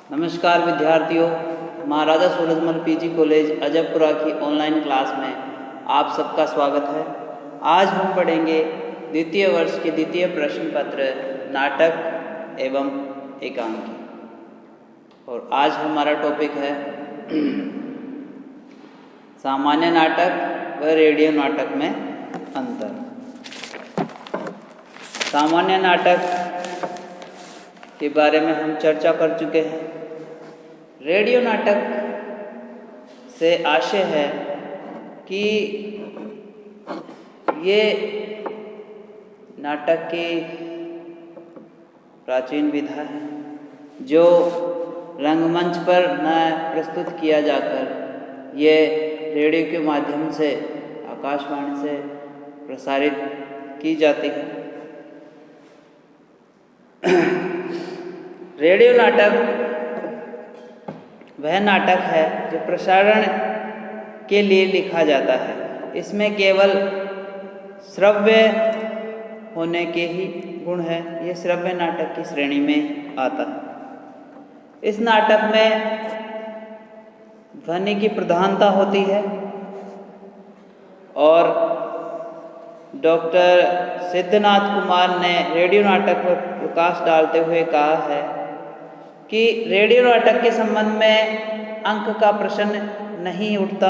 नमस्कार विद्यार्थियों, महाराजा Surajmal PG college Ajabpura की ऑनलाइन क्लास में आप सबका स्वागत है। आज हम पढ़ेंगे द्वितीय वर्ष के द्वितीय प्रश्न पत्र नाटक एवं एकांकी। और आज हमारा टॉपिक है सामान्य नाटक व रेडियो नाटक में अंतर। सामान्य नाटक के बारे में हम चर्चा कर चुके हैं। रेडियो नाटक से आशय है कि ये नाटक की प्राचीन विधा है जो रंगमंच पर न प्रस्तुत किया जाकर ये रेडियो के माध्यम से आकाशवाणी से प्रसारित की जाती है। रेडियो नाटक वह नाटक है जो प्रसारण के लिए लिखा जाता है। इसमें केवल श्रव्य होने के ही गुण है। ये श्रव्य नाटक की श्रेणी में आता है। इस नाटक में ध्वनि की प्रधानता होती है और डॉक्टर सिद्धनाथ कुमार ने रेडियो नाटक पर प्रकाश डालते हुए कहा है कि रेडियो नाटक के संबंध में अंक का प्रश्न नहीं उठता।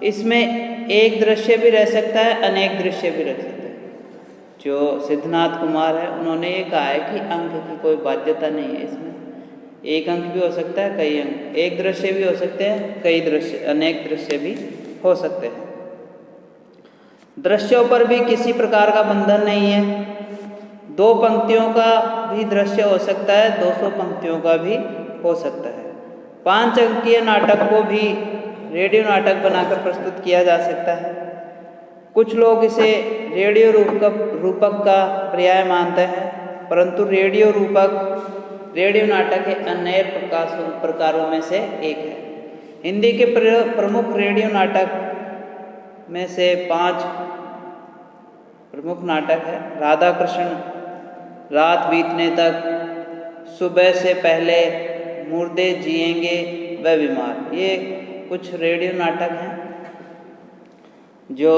इसमें एक दृश्य भी रह सकता है, अनेक दृश्य भी रह सकते हैं। जो सिद्धनाथ कुमार है उन्होंने ये कहा है कि अंक की कोई बाध्यता नहीं है। इसमें एक अंक भी हो सकता है, कई अंक, एक दृश्य भी हो सकते हैं, कई दृश्य, अनेक दृश्य भी हो सकते हैं। दृश्यों पर भी किसी प्रकार का बंधन नहीं है। 2 पंक्तियों का भी दृश्य हो सकता है, 200 पंक्तियों का भी हो सकता है। 5 अंकीय नाटक को भी रेडियो नाटक बनाकर प्रस्तुत किया जा सकता है। कुछ लोग इसे रेडियो रूपक का पर्याय मानते हैं, परंतु रेडियो रूपक रेडियो नाटक के अन्य प्रकारों में से एक है। हिंदी के प्रमुख रेडियो नाटक में से 5 प्रमुख नाटक है। राधा कृष्ण, रात बीतने तक, सुबह से पहले, मुर्दे जिएंगे व बीमार। ये कुछ रेडियो नाटक हैं जो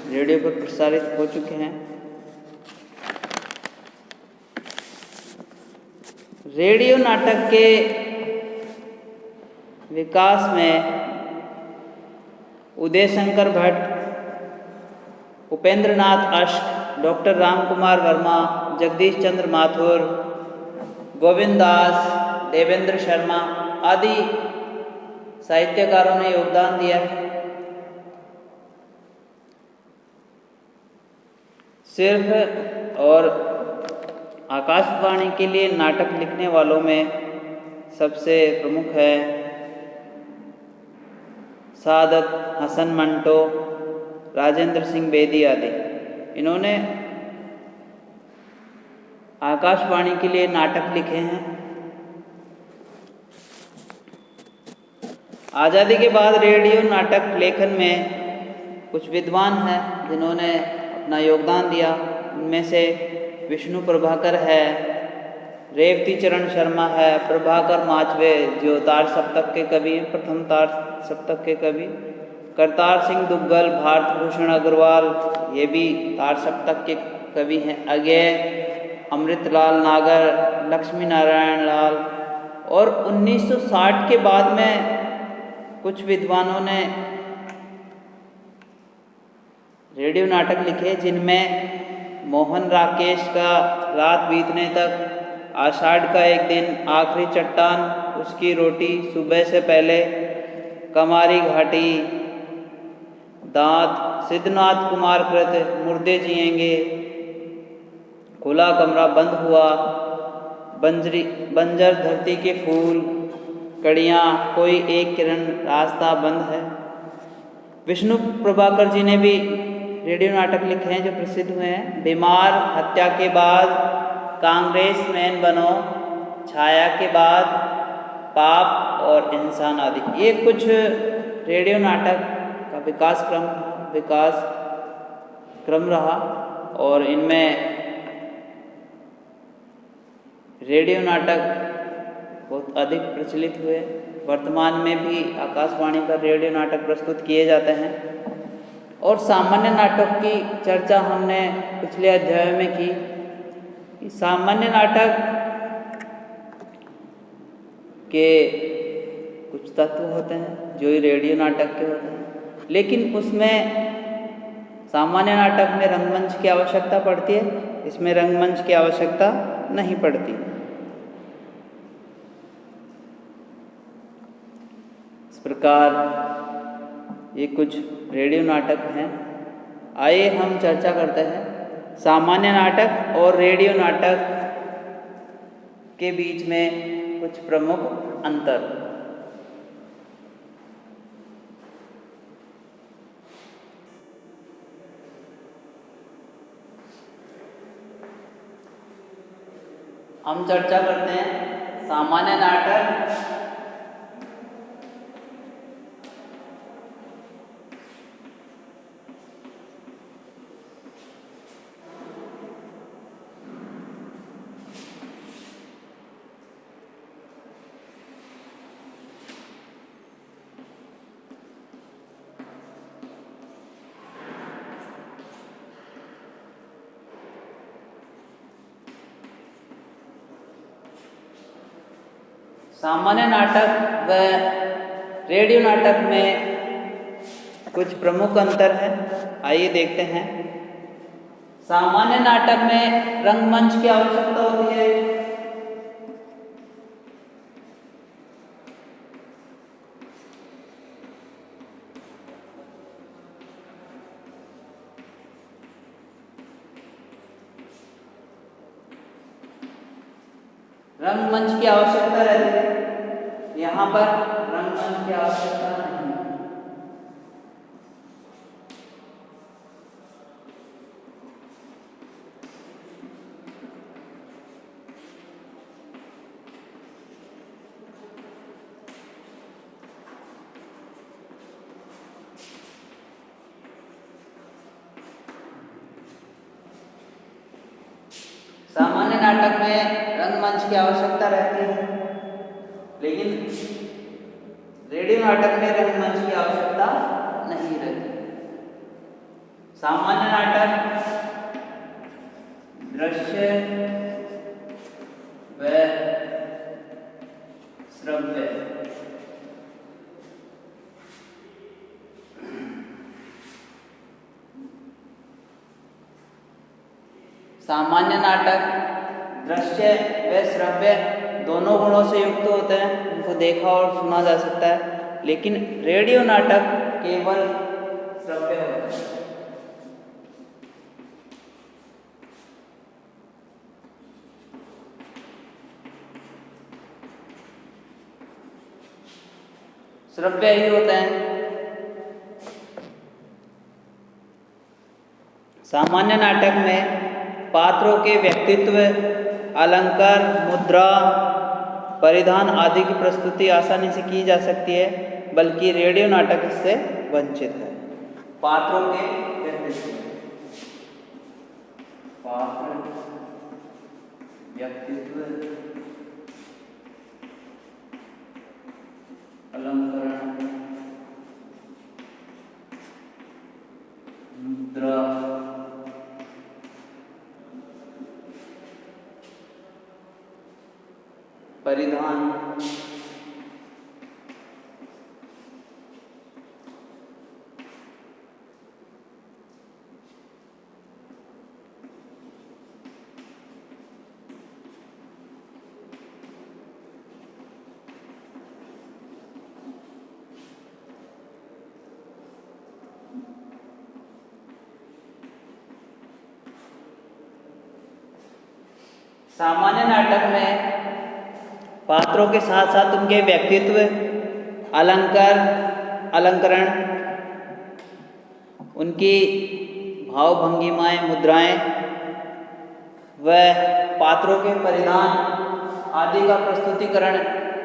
रेडियो पर प्रसारित हो चुके हैं। रेडियो नाटक के विकास में उदय शंकर भट्ट, उपेंद्र नाथ अश्क, डॉक्टर राम कुमार वर्मा, जगदीश चंद्र माथुर, गोविंद दास, देवेंद्र शर्मा आदि साहित्यकारों ने योगदान दिया है। सिर्फ और आकाशवाणी के लिए नाटक लिखने वालों में सबसे प्रमुख है सादत हसन मंटो, राजेंद्र सिंह बेदी आदि। इन्होंने आकाशवाणी के लिए नाटक लिखे हैं। आज़ादी के बाद रेडियो नाटक लेखन में कुछ विद्वान हैं जिन्होंने अपना योगदान दिया। उनमें से विष्णु प्रभाकर है, रेवती चरण शर्मा है, प्रभाकर माचवे जो तार सप्तक के कवि, प्रथम तार सप्तक के कवि, करतार सिंह दुग्गल, भारत भूषण अग्रवाल, ये भी तार सप्तक के कवि हैं, अज्ञे, अमृतलाल नागर, लक्ष्मी नारायण लाल। और 1960 के बाद में कुछ विद्वानों ने रेडियो नाटक लिखे जिनमें मोहन राकेश का रात बीतने तक, आषाढ़ का एक दिन, आखिरी चट्टान, उसकी रोटी, सुबह से पहले, कमारी घाटी, दांत, सिद्धनाथ कुमार कृत, मुर्दे जिएंगे, खुला कमरा बंद हुआ, बंजर धरती के फूल, कड़ियाँ, कोई एक किरण, रास्ता बंद है। विष्णु प्रभाकर जी ने भी रेडियो नाटक लिखे हैं जो प्रसिद्ध हुए हैं। बीमार, हत्या के बाद, कांग्रेस मैन बनो, छाया के बाद, पाप और इंसान आदि। ये कुछ रेडियो नाटक का विकास क्रम रहा और इनमें रेडियो नाटक बहुत अधिक प्रचलित हुए। वर्तमान में भी आकाशवाणी पर रेडियो नाटक प्रस्तुत किए जाते हैं। और सामान्य नाटक की चर्चा हमने पिछले अध्याय में की। सामान्य नाटक के कुछ तत्व होते हैं जो ही रेडियो नाटक के होते हैं, लेकिन उसमें सामान्य नाटक में रंगमंच की आवश्यकता पड़ती है, इसमें रंगमंच की आवश्यकता नहीं पड़ती। इस प्रकार ये कुछ रेडियो नाटक हैं। आइए हम चर्चा करते हैं सामान्य नाटक और रेडियो नाटक के बीच में कुछ प्रमुख अंतर। हम चर्चा करते हैं सामान्य नाटक सामान्य नाटक व रेडियो नाटक में कुछ प्रमुख अंतर हैं। आइए देखते हैं। सामान्य नाटक में रंगमंच की आवश्यकता होती है। रंगमंच की आवश्यकता रहती है, यहाँ पर रंगमंच की आवश्यकता नहीं है। सामान्य नाटक में रंगमंच की आवश्यकता रहती है, लेकिन रेडियो नाटक में रंगमंच की आवश्यकता नहीं रहती। सामान्य नाटक दृश्य व श्रव्य सामान्य नाटक दृश्य व श्रव्य दोनों गुणों से युक्त होते हैं, उनको देखा और सुना जा सकता है, लेकिन रेडियो नाटक केवल श्रव्य होता है। श्रव्य ही होता है। सामान्य नाटक में पात्रों के व्यक्तित्व, अलंकार, मुद्रा, परिधान आदि की प्रस्तुति आसानी से की जा सकती है, बल्कि रेडियो नाटक इससे वंचित है। पात्रों के व्यक्तित्व, पात्र, व्यक्तित्व, अलंकरण, मुद्रा, परिधान, सामान्य नाटक में पात्रों के साथ साथ उनके व्यक्तित्व, अलंकार, अलंकरण, उनकी भाव भंगिमाएं, मुद्राएं व पात्रों के परिधान आदि का प्रस्तुतिकरण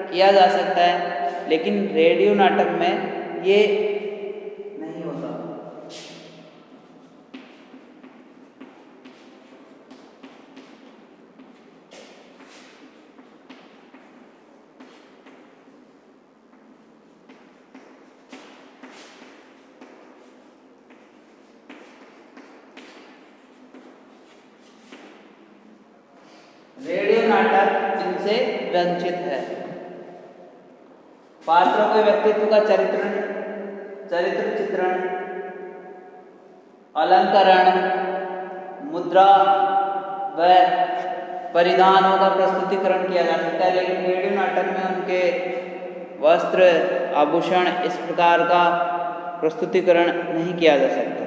किया जा सकता है, लेकिन रेडियो नाटक में ये नहीं होता। से वंचित है। पात्रों के व्यक्तित्व का चरित्र चित्रण, अलंकरण, मुद्रा व परिधानों का प्रस्तुतिकरण किया जा सकता है, लेकिन रेडियो नाटक में उनके वस्त्र, आभूषण इस प्रकार का प्रस्तुतिकरण नहीं किया जा सकता।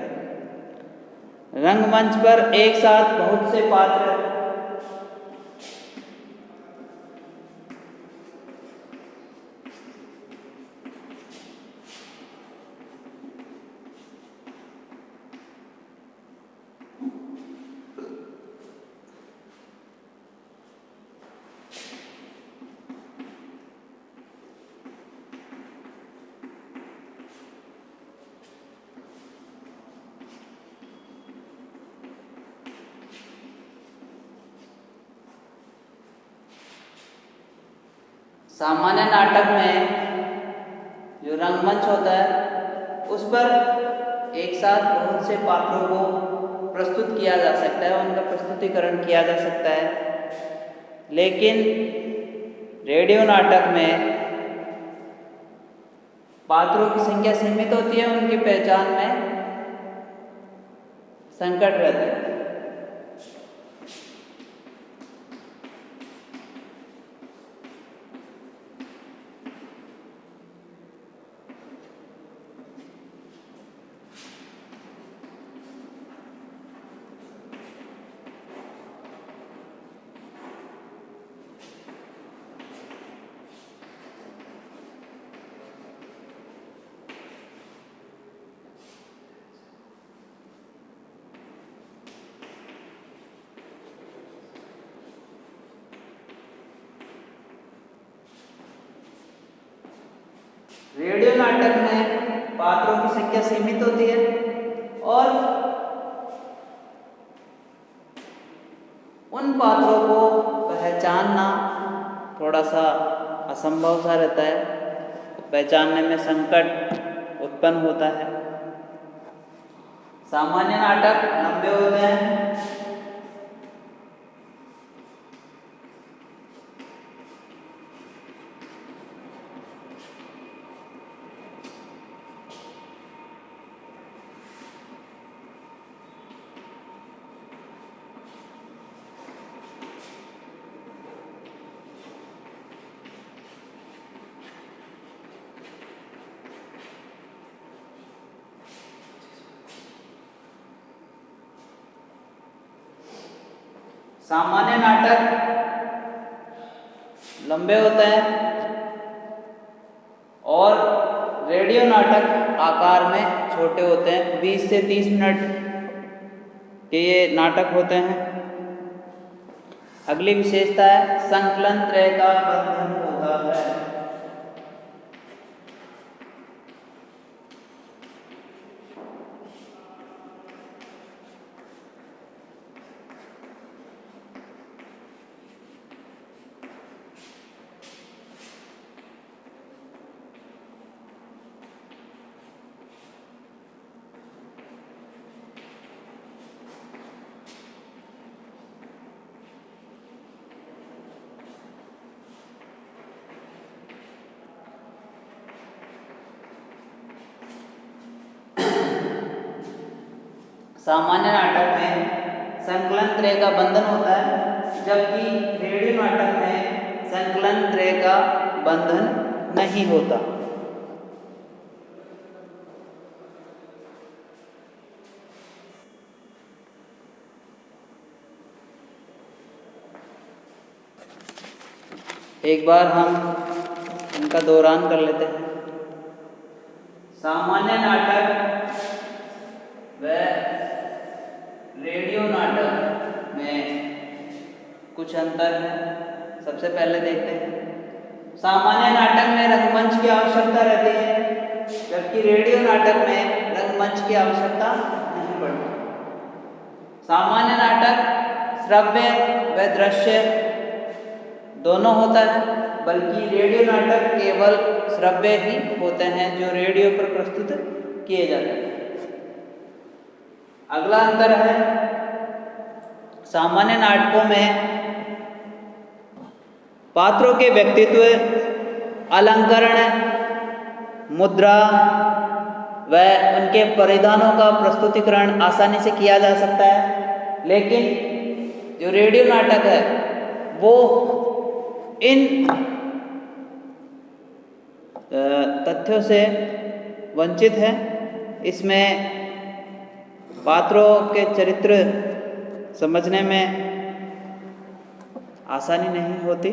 रंगमंच पर एक साथ बहुत से पात्र सामान्य नाटक में जो रंगमंच होता है उस पर एक साथ बहुत से पात्रों को प्रस्तुत किया जा सकता है, उनका प्रस्तुतिकरण किया जा सकता है। लेकिन रेडियो नाटक में पात्रों की संख्या सीमित होती है, उनकी पहचान में संकट रहता है। रेडियो नाटक में पात्रों की संख्या सीमित होती है और उन पात्रों को पहचानना थोड़ा सा असंभव सा रहता है, पहचानने में संकट उत्पन्न होता है। सामान्य नाटक लंबे होते हैं, सामान्य नाटक लंबे होते हैं और रेडियो नाटक आकार में छोटे होते हैं। 20 से 30 मिनट के ये नाटक होते हैं। अगली विशेषता है संकलन त्रय का बंधन होता है। सामान्य नाटक में संकलन त्रय का बंधन होता है, जबकि रेडियो नाटक में संकलन त्रय का बंधन नहीं होता। एक बार हम इनका दोहरान कर लेते हैं। सामान्य नाटक व रेडियो नाटक में कुछ अंतर है। सबसे पहले देखते हैं। सामान्य नाटक में रंगमंच की आवश्यकता रहती है, जबकि रेडियो नाटक में रंगमंच की आवश्यकता नहीं पड़ती। सामान्य नाटक श्रव्य व दृश्य दोनों होता है, बल्कि रेडियो नाटक केवल श्रव्य ही होते हैं जो रेडियो पर प्रस्तुत किए जाते हैं। अगला अंतर है सामान्य नाटकों में पात्रों के व्यक्तित्व, अलंकरण, मुद्रा व उनके परिधानों का प्रस्तुतिकरण आसानी से किया जा सकता है। लेकिन जो रेडियो नाटक है वो इन तथ्यों से वंचित है। इसमें पात्रों के चरित्र समझने में आसानी नहीं होती।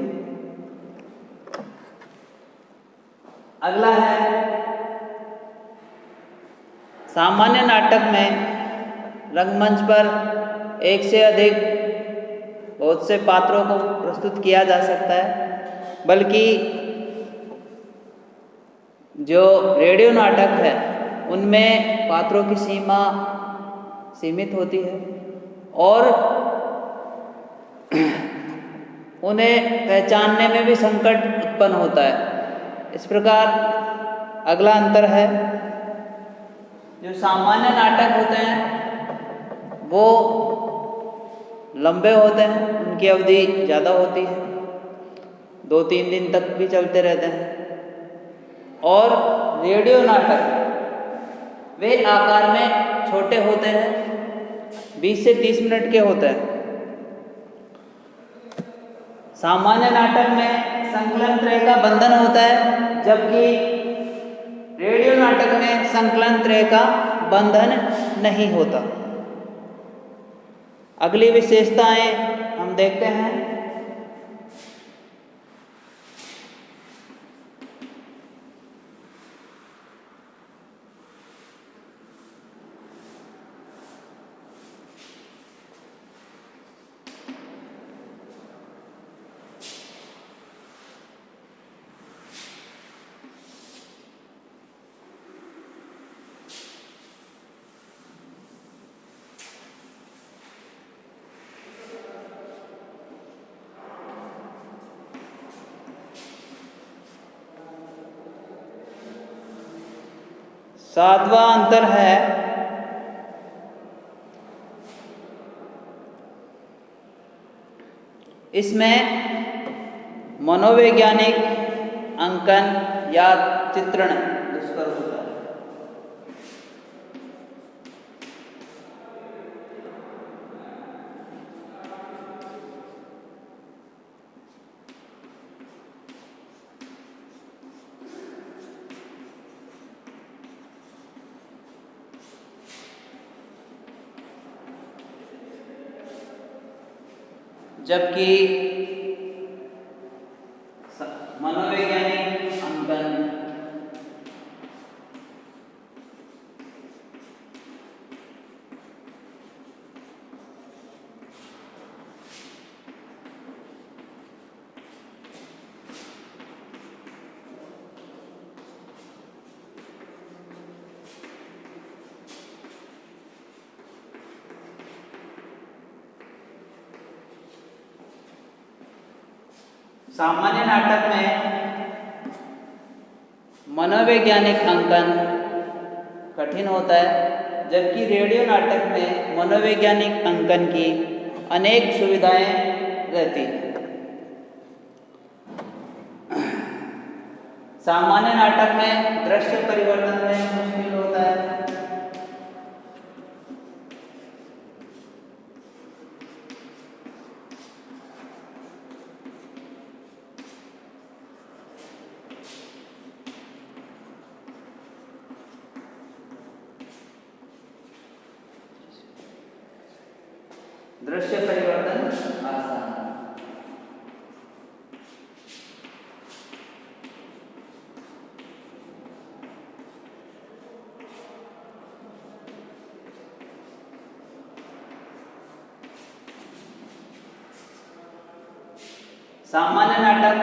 अगला है, सामान्य नाटक में रंगमंच पर एक से अधिक बहुत से पात्रों को प्रस्तुत किया जा सकता है, बल्कि जो रेडियो नाटक है उनमें पात्रों की सीमा सीमित होती है और उन्हें पहचानने में भी संकट उत्पन्न होता है। इस प्रकार अगला अंतर है, जो सामान्य नाटक होते हैं वो लंबे होते हैं, उनकी अवधि ज़्यादा होती है, 2-3 दिन तक भी चलते रहते हैं। और रेडियो नाटक वे आकार में छोटे होते हैं, 20 से 30 मिनट के होते हैं। सामान्य नाटक में संकलन त्रय का बंधन होता है, जबकि रेडियो नाटक में संकलन त्रय का बंधन नहीं होता। अगली विशेषताएं हम देखते हैं। सातवां अंतर है, इसमें मनोवैज्ञानिक अंकन या चित्रण दुष्कर होता है। जबकि मनोवैज्ञानिक अंकन सामान्य नाटक में मनोवैज्ञानिक अंकन कठिन होता है, जबकि रेडियो नाटक में मनोवैज्ञानिक अंकन की अनेक सुविधाएं रहती हैं। सामान्य नाटक में दृश्य परिवर्तन में मुश्किल होता है। दृश्य परिवर्तन आसान। सामान्य नाटक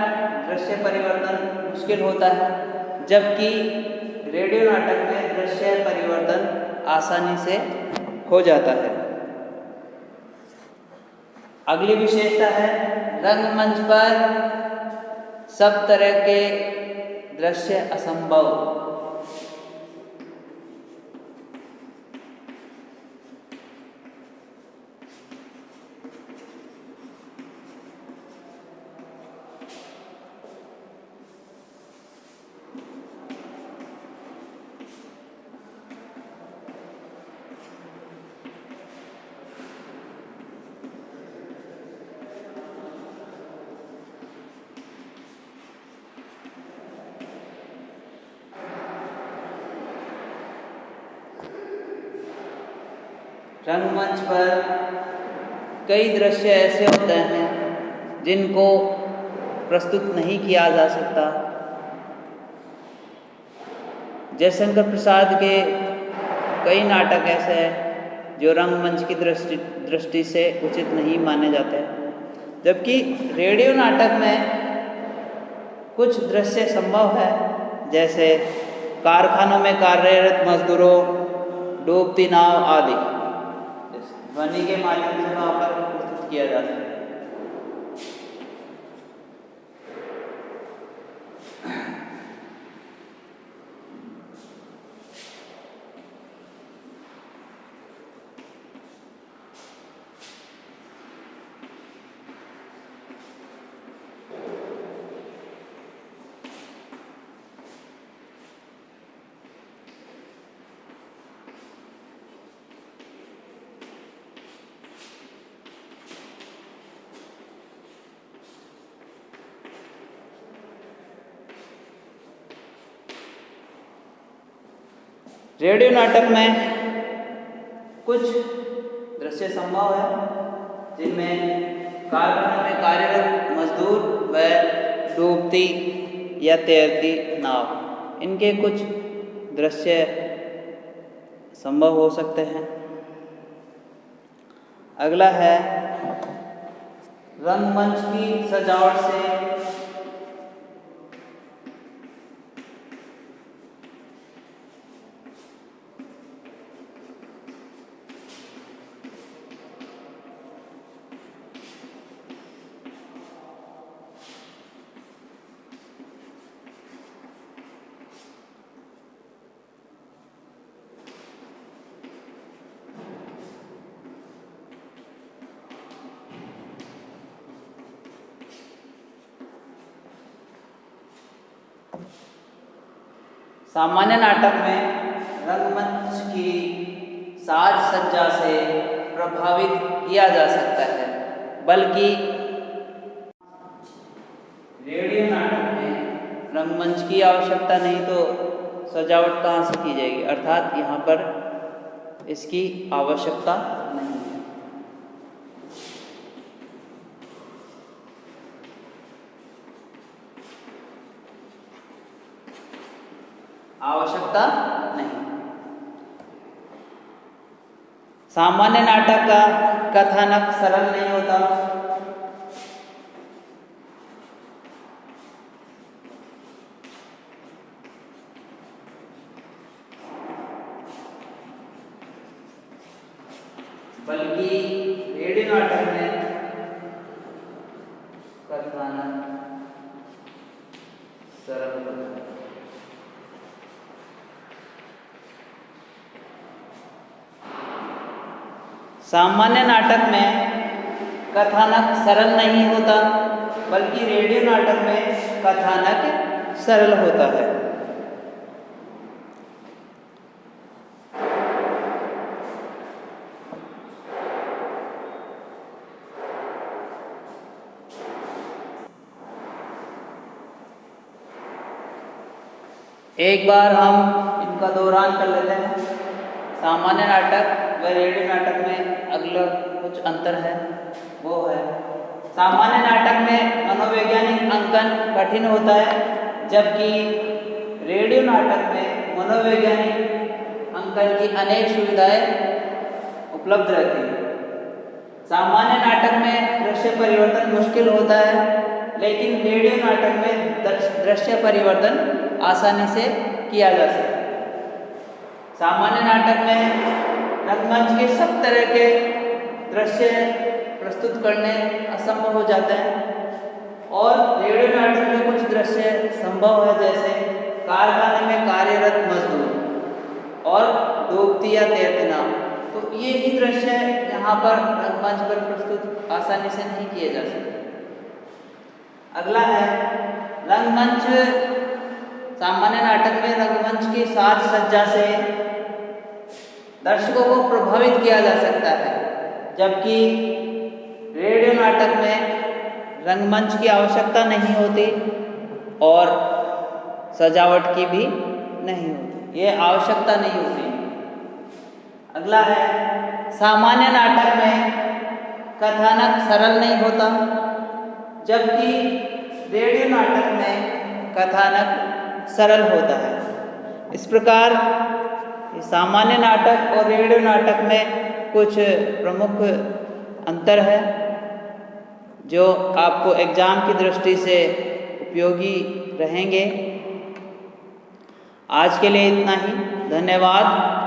दृश्य परिवर्तन मुश्किल होता है, जबकि रेडियो नाटक में दृश्य परिवर्तन आसानी से हो जाता है। अगली विशेषता है, रंगमंच पर सब तरह के दृश्य असंभव। रंगमंच पर कई दृश्य ऐसे होते हैं जिनको प्रस्तुत नहीं किया जा सकता। जयशंकर प्रसाद के कई नाटक ऐसे हैं जो रंगमंच की दृष्टि से उचित नहीं माने जाते, जबकि रेडियो नाटक में कुछ दृश्य संभव है, जैसे कारखानों में कार्यरत मजदूरों, डूबती नाव आदि ध्वनि के माध्यम से वहाँ पर प्रस्तुत किया जा सकता है। रेडियो नाटक में कुछ दृश्य संभव है जिनमें कारखानों में कार्यरत मजदूर व डूबती या तैरती नाव, इनके कुछ दृश्य संभव हो सकते हैं। अगला है रंगमंच की सजावट से सामान्य नाटक में रंगमंच की साज सज्जा से प्रभावित किया जा सकता है, बल्कि रेडियो नाटक में रंगमंच की आवश्यकता नहीं तो सजावट कहाँ से की जाएगी, अर्थात यहाँ पर इसकी आवश्यकता नहीं है। आवश्यकता नहीं। सामान्य नाटक का कथानक सरल नहीं होता, बल्कि रेडियो नाटक में कथानक सरल होता है। सामान्य नाटक में कथानक सरल नहीं होता, बल्कि रेडियो नाटक में कथानक सरल होता है। एक बार हम इनका दौरान कर लेते हैं। सामान्य नाटक व रेडियो नाटक में अगला कुछ अंतर है, वो है सामान्य नाटक में मनोवैज्ञानिक अंकन कठिन होता है, जबकि रेडियो नाटक में मनोवैज्ञानिक अंकन की अनेक सुविधाएं उपलब्ध रहती हैं। सामान्य नाटक में दृश्य परिवर्तन मुश्किल होता है, लेकिन रेडियो नाटक में दृश्य परिवर्तन आसानी से किया जा सकता है। सामान्य नाटक में रंगमंच के सब तरह के दृश्य प्रस्तुत करने असंभव हो जाते हैं, और रेडियो नाटक में कुछ दृश्य संभव है, जैसे कारखाने में कार्यरत मजदूर और डूबती या तैरती नाव। तो ये ही दृश्य यहाँ पर रंगमंच पर प्रस्तुत आसानी से नहीं किए जा सकते। अगला है रंगमंच। सामान्य नाटक में रंगमंच की साज सज्जा से दर्शकों को प्रभावित किया जा सकता है, जबकि रेडियो नाटक में रंगमंच की आवश्यकता नहीं होती और सजावट की भी नहीं होती, ये आवश्यकता नहीं होती। अगला है सामान्य नाटक में कथानक सरल नहीं होता, जबकि रेडियो नाटक में कथानक सरल होता है। इस प्रकार सामान्य नाटक और रेडियो नाटक में कुछ प्रमुख अंतर है जो आपको एग्जाम की दृष्टि से उपयोगी रहेंगे। आज के लिए इतना ही। धन्यवाद।